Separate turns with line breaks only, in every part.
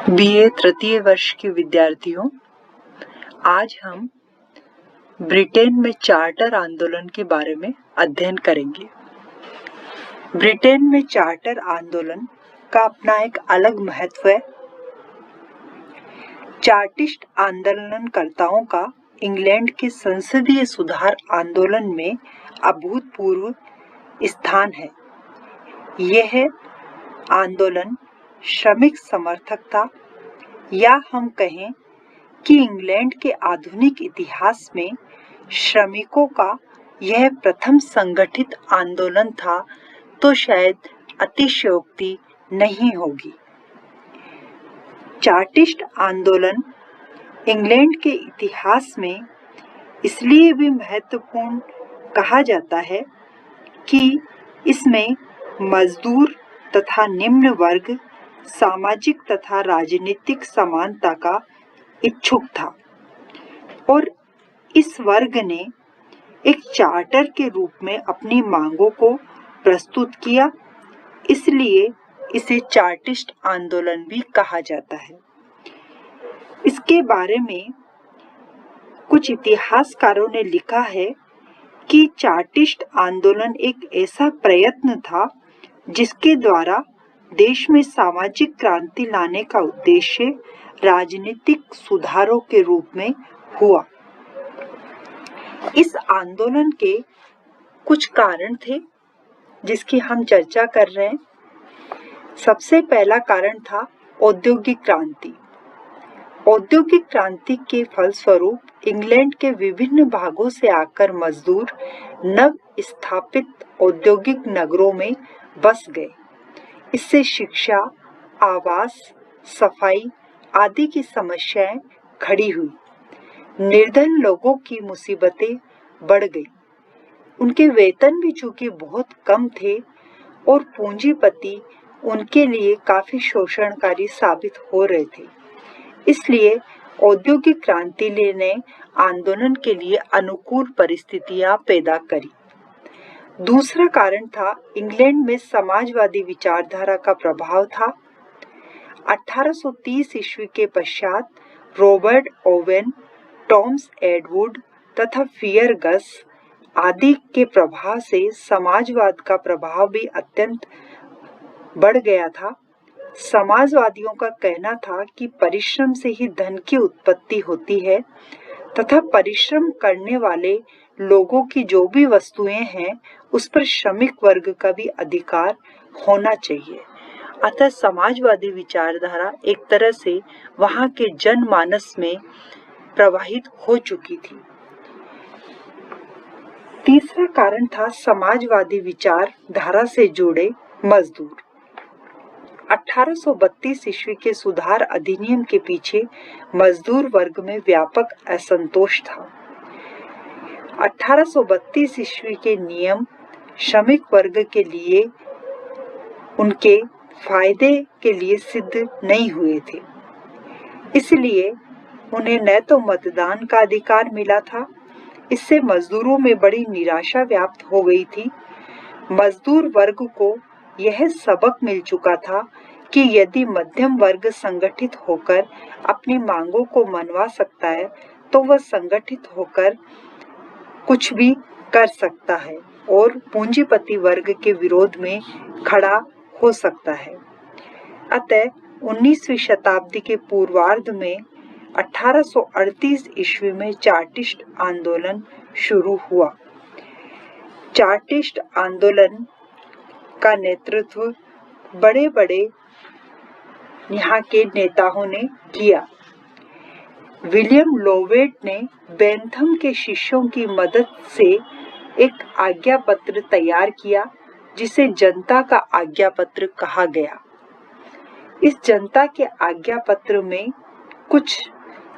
BA तृतीय वर्ष के विद्यार्थियों, आज हम ब्रिटेन में चार्टर आंदोलन के बारे में अध्ययन करेंगे। ब्रिटेन में चार्टर आंदोलन का अपना एक अलग महत्व है। चार्टिस्ट आंदोलनकर्ताओं का इंग्लैंड के संसदीय सुधार आंदोलन में अभूतपूर्व स्थान है। यह आंदोलन श्रमिक समर्थक था, या हम कहें कि इंग्लैंड के आधुनिक इतिहास में श्रमिकों का यह प्रथम संगठित आंदोलन था, तो शायद अतिशयोक्ति नहीं होगी। चार्टिस्ट आंदोलन इंग्लैंड के इतिहास में इसलिए भी महत्वपूर्ण कहा जाता है कि इसमें मजदूर तथा निम्न वर्ग सामाजिक तथा राजनीतिक समानता का इच्छुक था और इस वर्ग ने एक चार्टर के रूप में अपनी मांगों को प्रस्तुत किया, इसलिए इसे चार्टिस्ट आंदोलन भी कहा जाता है। इसके बारे में कुछ इतिहासकारों ने लिखा है कि चार्टिस्ट आंदोलन एक ऐसा प्रयत्न था जिसके द्वारा देश में सामाजिक क्रांति लाने का उद्देश्य राजनीतिक सुधारों के रूप में हुआ। इस आंदोलन के कुछ कारण थे जिसकी हम चर्चा कर रहे हैं। सबसे पहला कारण था औद्योगिक क्रांति। औद्योगिक क्रांति के फलस्वरूप इंग्लैंड के विभिन्न भागों से आकर मजदूर नव स्थापित औद्योगिक नगरों में बस गए। इससे शिक्षा, आवास, सफाई आदि की समस्याएं खड़ी हुई। निर्धन लोगों की मुसीबतें बढ़ गई। उनके वेतन भी चूंकि बहुत कम थे और पूंजीपति उनके लिए काफी शोषणकारी साबित हो रहे थे, इसलिए औद्योगिक क्रांति ने आंदोलन के लिए अनुकूल परिस्थितियां पैदा करी। दूसरा कारण था इंग्लैंड में समाजवादी विचारधारा का प्रभाव था। 1830 ईस्वी के पश्चात रॉबर्ट ओवेन, टॉमस एडवर्ड तथा फियरगस आदि के प्रभाव से समाजवाद का प्रभाव भी अत्यंत बढ़ गया था। समाजवादियों का कहना था कि परिश्रम से ही धन की उत्पत्ति होती है तथा परिश्रम करने वाले लोगों की जो भी वस्तुएं हैं उस पर श्रमिक वर्ग का भी अधिकार होना चाहिए। अतः समाजवादी विचारधारा एक तरह से वहां के जनमानस में प्रवाहित हो चुकी थी। तीसरा कारण था समाजवादी विचारधारा से जुड़े मजदूर। 1832 ईस्वी के सुधार अधिनियम के पीछे मजदूर वर्ग में व्यापक असंतोष था। 1832 ईस्वी के नियम श्रमिक वर्ग के लिए उनके फायदे के लिए सिद्ध नहीं हुए थे, इसलिए उन्हें न तो मतदान का अधिकार मिला था। इससे मजदूरों में बड़ी निराशा व्याप्त हो गई थी। मजदूर वर्ग को यह सबक मिल चुका था कि यदि मध्यम वर्ग संगठित होकर अपनी मांगों को मनवा सकता है तो वह संगठित होकर कुछ भी कर सकता है और पूंजीपति वर्ग के विरोध में खड़ा हो सकता है। अतः 19वीं शताब्दी के पूर्वार्ध में 1838 ईस्वी में चार्टिस्ट आंदोलन शुरू हुआ। चार्टिस्ट आंदोलन का नेतृत्व बड़े बड़े यहाँ के नेताओं ने किया। विलियम लोवेट ने बेंथम के शिष्यों की मदद से एक आज्ञा पत्र तैयार किया जिसे जनता का आज्ञा पत्र कहा गया। इस जनता के आज्ञा पत्र में कुछ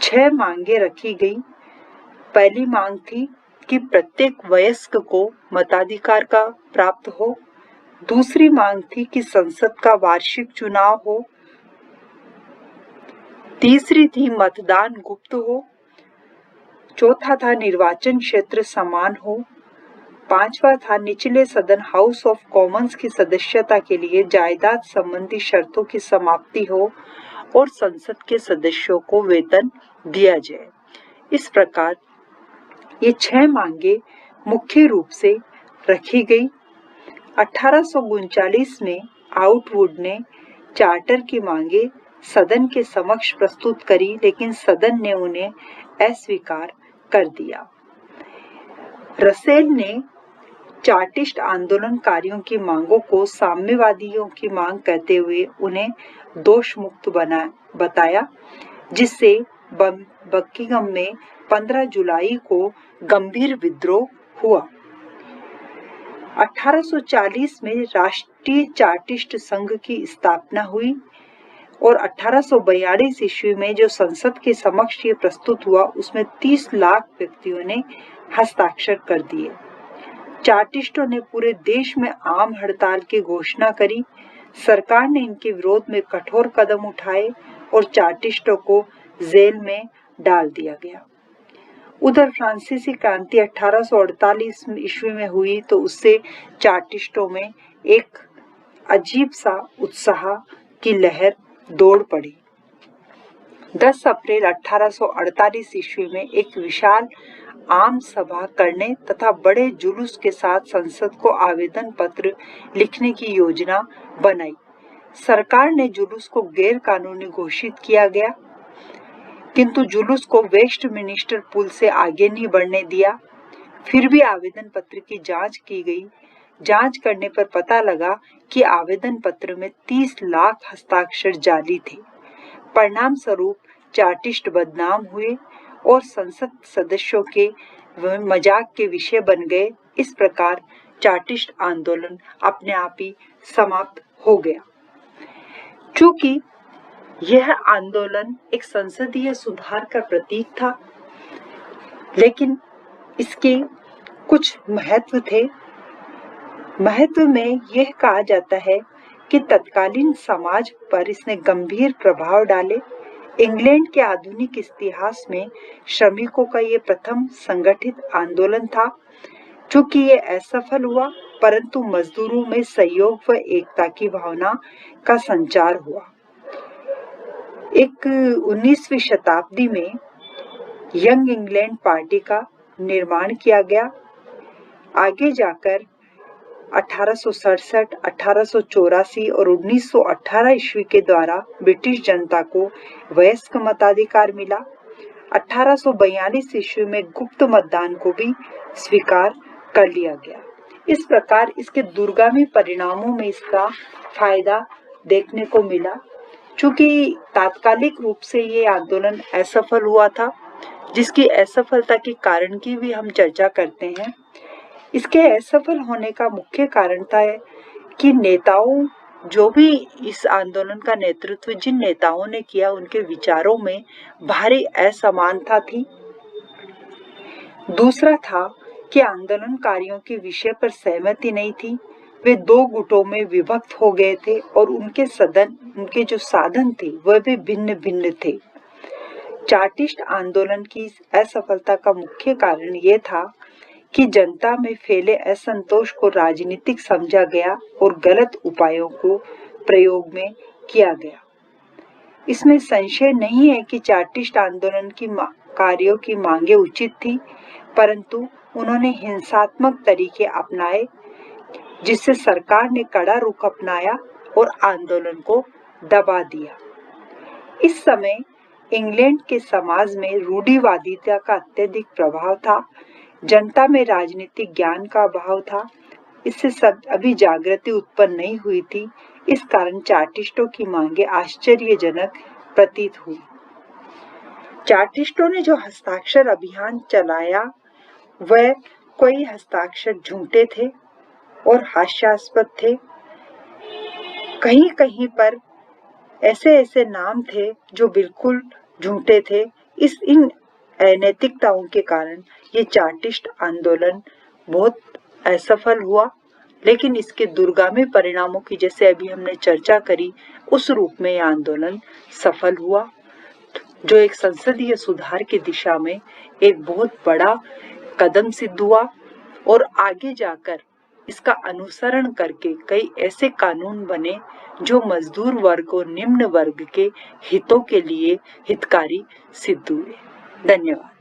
6 मांगे रखी गई। पहली मांग थी कि प्रत्येक वयस्क को मताधिकार का प्राप्त हो। दूसरी मांग थी कि संसद का वार्षिक चुनाव हो। तीसरी थी मतदान गुप्त हो। चौथा था निर्वाचन क्षेत्र समान हो। पांचवा था निचले सदन हाउस ऑफ कॉमन्स की सदस्यता के लिए जायदाद संबंधी शर्तों की समाप्ति हो। और संसद के सदस्यों को वेतन दिया जाए। इस प्रकार ये 6 मांगे मुख्य रूप से रखी गई। 1839 में आउटवुड ने चार्टर की मांगे सदन के समक्ष प्रस्तुत करी, लेकिन सदन ने उन्हें अस्वीकार कर दिया। रसेल ने चार्टिस्ट आंदोलनकारियों की मांगों को साम्यवादियों की मांग कहते हुए उन्हें दोष मुक्त बताया, जिससे बकिंघम में 15 जुलाई को गंभीर विद्रोह हुआ। 1840 में राष्ट्रीय चार्टिस्ट संघ की स्थापना हुई और 1842 ईस्वी में जो संसद के समक्ष ये प्रस्तुत हुआ उसमें 30 लाख व्यक्तियों ने हस्ताक्षर कर दिए। चार्टिस्टों ने पूरे देश में आम हड़ताल की घोषणा करी। सरकार ने इनके विरोध में कठोर कदम उठाए और चार्टिस्टों को जेल में डाल दिया गया। उधर फ्रांसीसी क्रांति 1848 ईस्वी में हुई तो उससे चार्टिस्टों में एक अजीब सा उत्साह की लहर दौड़ पड़ी। 10 अप्रैल 1848 ईस्वी में एक विशाल आम सभा करने तथा बड़े जुलूस के साथ संसद को आवेदन पत्र लिखने की योजना बनाई। सरकार ने जुलूस को गैर कानूनी घोषित किया गया, किंतु जुलूस को वेस्टमिनिस्टर पुल से आगे नहीं बढ़ने दिया। फिर भी आवेदन पत्र की जांच की गई। जांच करने पर पता लगा कि आवेदन पत्र में 30 लाख हस्ताक्षर जाली थे। परिणाम स्वरूप चार्टिस्ट बदनाम हुए और संसद सदस्यों के मजाक के विषय बन गए। इस प्रकार चार्टिस्ट आंदोलन अपने आप ही समाप्त हो गया। चूंकि यह आंदोलन एक संसदीय सुधार का प्रतीक था, लेकिन इसके कुछ महत्व थे। महत्व में यह कहा जाता है कि तत्कालीन समाज पर इसने गंभीर प्रभाव डाले। इंग्लैंड के आधुनिक इतिहास में श्रमिकों का ये प्रथम संगठित आंदोलन था। चूंकि ये असफल हुआ, परंतु मजदूरों में सहयोग व एकता की भावना का संचार हुआ। एक 19वीं शताब्दी में यंग इंग्लैंड पार्टी का निर्माण किया गया। आगे जाकर 1867, 1884 और 1918 ईस्वी के द्वारा ब्रिटिश जनता को वयस्क मताधिकार मिला। 1842 ईस्वी में गुप्त मतदान को भी स्वीकार कर लिया गया। इस प्रकार इसके दूरगामी परिणामों में इसका फायदा देखने को मिला। चूंकि तात्कालिक रूप से ये आंदोलन असफल हुआ था, जिसकी असफलता के कारण की भी हम चर्चा करते हैं। इसके असफल होने का मुख्य कारण था कि नेताओं, जो भी इस आंदोलन का नेतृत्व जिन नेताओं ने किया, उनके विचारों में भारी असमानता थी। दूसरा था कि आंदोलनकारियों के विषय पर सहमति नहीं थी। वे 2 गुटों में विभक्त हो गए थे और उनके जो साधन थे वह भी भिन्न भिन्न थे। चार्टिस्ट आंदोलन की असफलता का मुख्य कारण यह था कि जनता में फैले असंतोष को राजनीतिक समझा गया और गलत उपायों को प्रयोग में किया गया। इसमें संशय नहीं है कि चार्टिस्ट आंदोलन की कार्यों की मांगे उचित थी, परंतु उन्होंने हिंसात्मक तरीके अपनाए, जिससे सरकार ने कड़ा रुख अपनाया और आंदोलन को दबा दिया। इस समय इंग्लैंड के समाज में रूढ़िवादिता का अत्यधिक प्रभाव था। जनता में राजनीतिक ज्ञान का अभाव था। इससे सब अभी जागृति उत्पन्न नहीं हुई थी। इस कारण चार्टिस्टों की मांगे आश्चर्यजनक प्रतीत हुई। चार्टिस्टों ने जो हस्ताक्षर अभियान चलाया वह कोई हस्ताक्षर झूठे थे और हास्यास्पद थे। कहीं कहीं पर ऐसे नाम थे जो बिल्कुल झूठे थे। इन अनैतिकताओं के कारण ये चार्टिस्ट आंदोलन बहुत असफल हुआ, लेकिन इसके दूरगामी परिणामों की, जैसे अभी हमने चर्चा करी, उस रूप में यह आंदोलन सफल हुआ, जो एक संसदीय सुधार की दिशा में एक बहुत बड़ा कदम सिद्ध हुआ और आगे जाकर इसका अनुसरण करके कई ऐसे कानून बने जो मजदूर वर्ग और निम्न वर्ग के हितों के लिए हितकारी सिद्ध हुए। धन्यवाद।